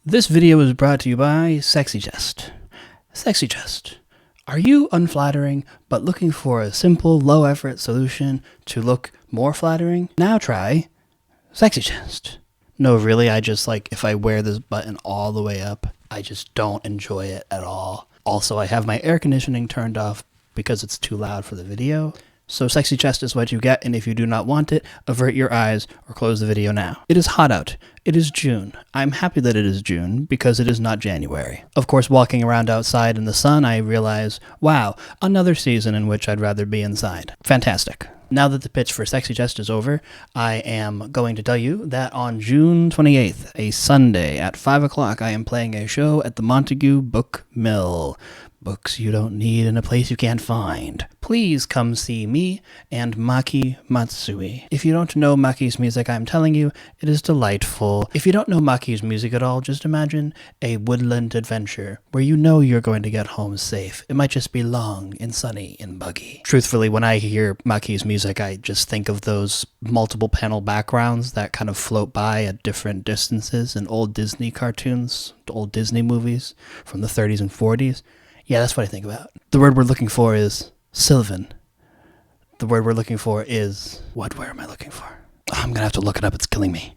This video is brought to you by Sexy Jest. Sexy Jest. Are you unflattering but looking for a simple, low-effort solution to look more flattering? Now try Sexy Jest. No, really, I just if I wear this button all the way up, I just don't enjoy it at all. Also, I have my air conditioning turned off because it's too loud for the video. So Sexy Chest is what you get, and if you do not want it, avert your eyes or close the video now. It is hot out. It is June. I'm happy that it is June because it is not January. Of course, walking around outside in the sun, I realize, wow, another season in which I'd rather be inside. Fantastic. Now that the pitch for Sexy Chest is over, I am going to tell you that on June 28th, a Sunday at 5 o'clock, I am playing a show at the Montague Book Mill. Books you don't need in a place you can't find. Please come see me and Maki Matsui. If you don't know Maki's music, I'm telling you, it is delightful. If you don't know Maki's music at all, just imagine a woodland adventure where you know you're going to get home safe. It might just be long and sunny and buggy. Truthfully, when I hear Maki's music, I just think of those multiple panel backgrounds that kind of float by at different distances in old Disney cartoons, old Disney movies from the 30s and 40s. Yeah, that's what I think about. The word we're looking for is Sylvan. The word we're looking for is... What word am I looking for? Oh, I'm going to have to look it up. It's killing me.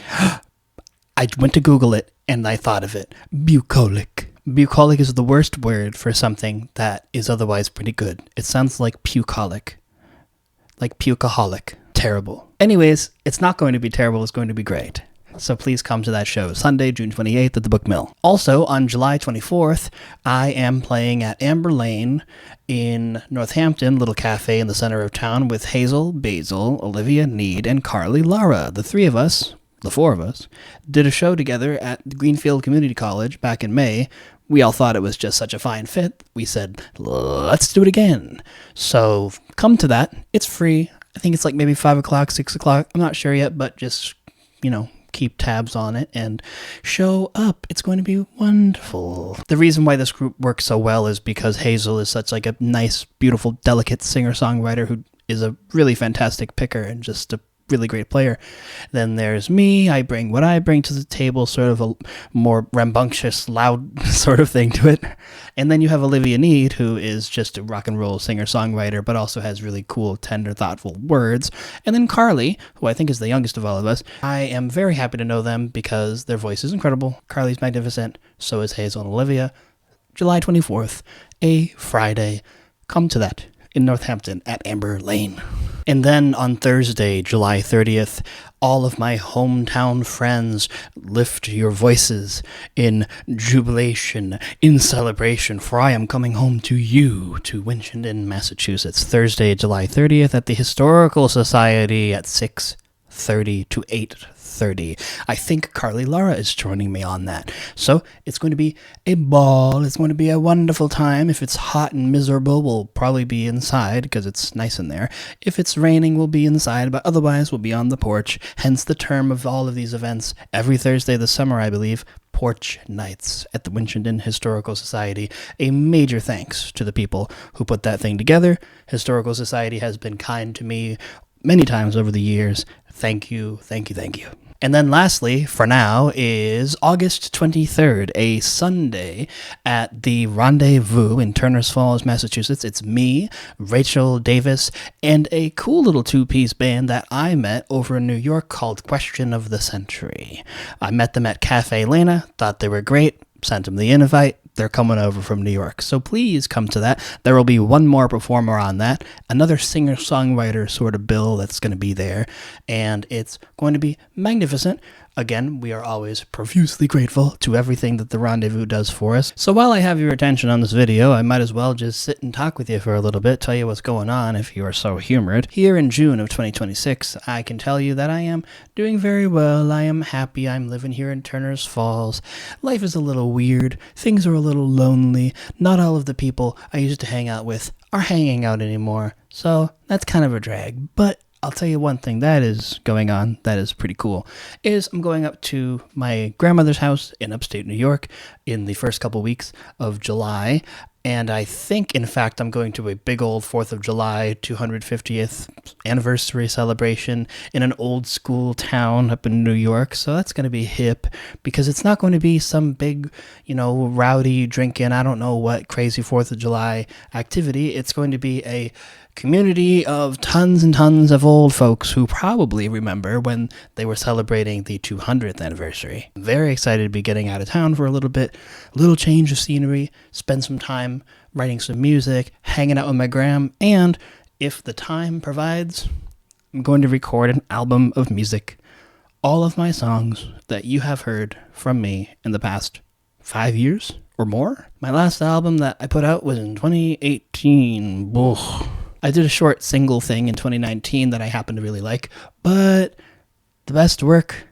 I went to Google it, and I thought of it. Bucolic. Bucolic is the worst word for something that is otherwise pretty good. It sounds like pucolic. Like pukeaholic. Terrible. Anyways, it's not going to be terrible. It's going to be great. So please come to that show, Sunday, June 28th at the Book Mill. Also, on July 24th, I am playing at Amber Lane in Northampton, little cafe in the center of town with Hazel, Basil, Olivia Need, and Carly Lara. The four of us, did a show together at Greenfield Community College back in May. We all thought it was just such a fine fit. We said, let's do it again. So come to that. It's free. I think it's maybe 5 o'clock, 6 o'clock. I'm not sure yet, but just, keep tabs on it and show up. It's going to be wonderful. The reason why this group works so well is because Hazel is such a nice, beautiful, delicate singer-songwriter who is a really fantastic picker and just a really great player. Then there's me. I bring what I bring to the table, sort of a more rambunctious, loud sort of thing to it. And then you have Olivia Need, who is just a rock and roll singer-songwriter, but also has really cool, tender, thoughtful words. And then Carly, who I think is the youngest of all of us. I am very happy to know them because their voice is incredible. Carly's magnificent. So is Hazel and Olivia. July 24th, a Friday. Come to that in Northampton at Amber Lane. And then on Thursday, July 30th, all of my hometown friends, lift your voices in jubilation, in celebration, for I am coming home to you, to Winchendon, Massachusetts, Thursday, July 30th at the Historical Society at 6:30 to 8:30. I think Carly Lara is joining me on that. So it's going to be a ball. It's going to be a wonderful time. If it's hot and miserable, we'll probably be inside because it's nice in there. If it's raining, we'll be inside, but otherwise we'll be on the porch. Hence the term of all of these events. Every Thursday this summer, I believe, Porch Nights at the Winchendon Historical Society. A major thanks to the people who put that thing together. Historical Society has been kind to me many times over the years. Thank you, thank you, thank you. And then lastly, for now, is August 23rd, a Sunday at the Rendezvous in Turners Falls, Massachusetts. It's me, Rachel Davis, and a cool little two-piece band that I met over in New York called Question of the Century. I met them at Cafe Lena, thought they were great, sent them the invite. They're coming over from New York, so please come to that. There will be one more performer on that, another singer-songwriter sort of bill that's going to be there, and it's going to be magnificent. Again, we are always profusely grateful to everything that the Rendezvous does for us. So while I have your attention on this video, I might as well just sit and talk with you for a little bit, tell you what's going on if you are so humored. Here in June of 2026, I can tell you that I am doing very well. I am happy. I'm living here in Turners Falls. Life is a little weird. Things are a little lonely. Not all of the people I used to hang out with are hanging out anymore. So that's kind of a drag. But I'll tell you one thing that is going on that is pretty cool, is I'm going up to my grandmother's house in upstate New York in the first couple weeks of July. And I think, in fact, I'm going to a big old 4th of July 250th anniversary celebration in an old school town up in New York. So that's going to be hip, because it's not going to be some big, rowdy drinking, I don't know what crazy 4th of July activity. It's going to be a community of tons and tons of old folks who probably remember when they were celebrating the 200th anniversary. I'm very excited to be getting out of town for a little bit, a little change of scenery, spend some time writing some music, hanging out with my gram, and if the time provides, I'm going to record an album of music. All of my songs that you have heard from me in the past 5 years or more. My last album that I put out was in 2018. Ugh. I did a short single thing in 2019 that I happen to really like, but the best work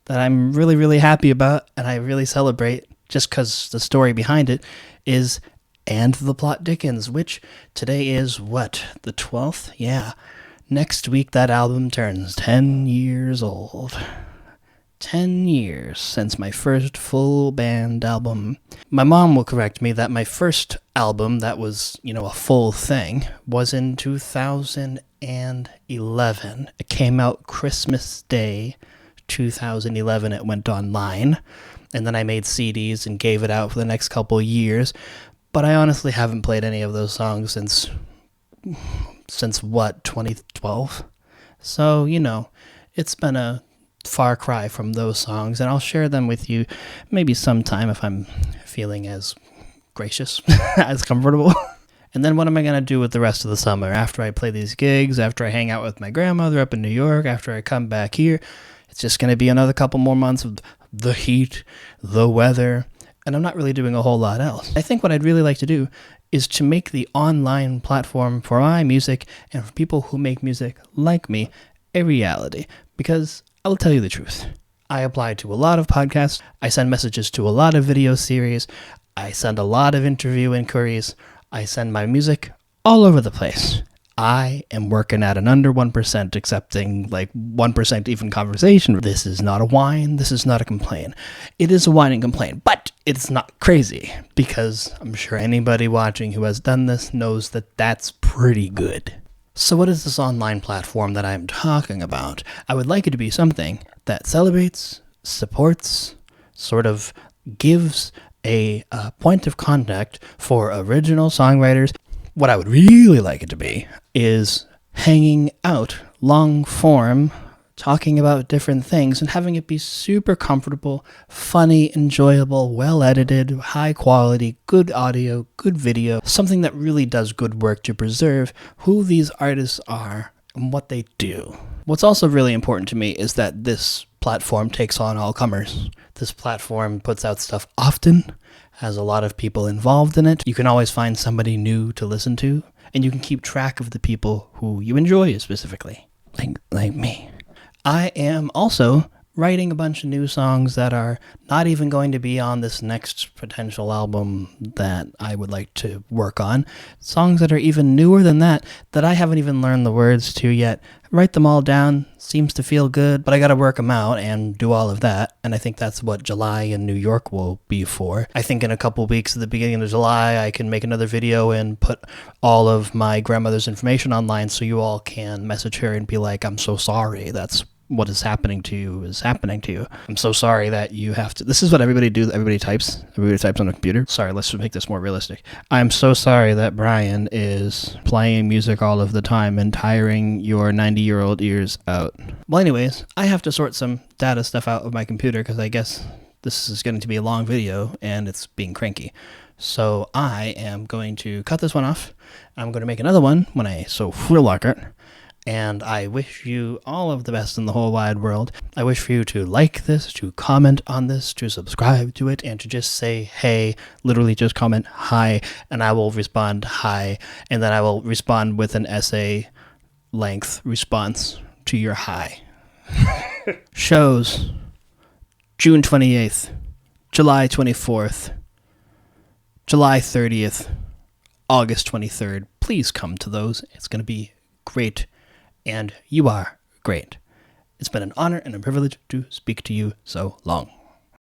that I'm really, really happy about and I really celebrate just because the story behind it is And the Plot Dickens, which today is what, the 12th? Yeah. Next week that album turns 10 years old. 10 years since my first full band album. My mom will correct me that my first album that was, a full thing was in 2011. It came out Christmas Day 2011. It went online, and then I made CDs and gave it out for the next couple of years. But I honestly haven't played any of those songs since what, 2012? So, it's been a far cry from those songs, and I'll share them with you maybe sometime if I'm feeling as gracious, as comfortable. And then what am I going to do with the rest of the summer after I play these gigs, after I hang out with my grandmother up in New York, after I come back here? It's just going to be another couple more months of the heat, the weather, and I'm not really doing a whole lot else. I think what I'd really like to do is to make the online platform for my music and for people who make music like me a reality, because I will tell you the truth. I apply to a lot of podcasts. I send messages to a lot of video series. I send a lot of interview inquiries. I send my music all over the place. I am working at an under 1%, accepting 1% even conversation. This is not a whine. This is not a complaint. It is a whine and complaint, but it's not crazy, because I'm sure anybody watching who has done this knows that that's pretty good. So what is this online platform that I'm talking about? I would like it to be something that celebrates, supports, sort of gives a point of contact for original songwriters. What I would really like it to be is hanging out, long form, talking about different things and having it be super comfortable, funny, enjoyable, well-edited, high quality, good audio, good video, something that really does good work to preserve who these artists are and what they do. What's also really important to me is that this platform takes on all comers. This platform puts out stuff often, has a lot of people involved in it. You can always find somebody new to listen to, and you can keep track of the people who you enjoy specifically, like me. I am also writing a bunch of new songs that are not even going to be on this next potential album that I would like to work on. Songs that are even newer than that I haven't even learned the words to yet. Write them all down, seems to feel good, but I gotta work them out and do all of that, and I think that's what July in New York will be for. I think in a couple weeks at the beginning of July I can make another video and put all of my grandmother's information online so you all can message her and be like, I'm so sorry, that's what is happening to you is happening to you. I'm so sorry that you have to... This is what everybody do. Everybody types on a computer. Sorry, let's make this more realistic. I'm so sorry that Brian is playing music all of the time and tiring your 90-year-old ears out. Well, anyways, I have to sort some data stuff out of my computer because I guess this is going to be a long video and it's being cranky. So I am going to cut this one off. I'm going to make another one when I so feel like it. And I wish you all of the best in the whole wide world. I wish for you to like this, to comment on this, to subscribe to it, and to just say, hey, literally just comment hi, and I will respond hi, and then I will respond with an essay length response to your hi. Shows June 28th, July 24th, July 30th, August 23rd. Please come to those. It's going to be great. And you are great. It's been an honor and a privilege to speak to you so long.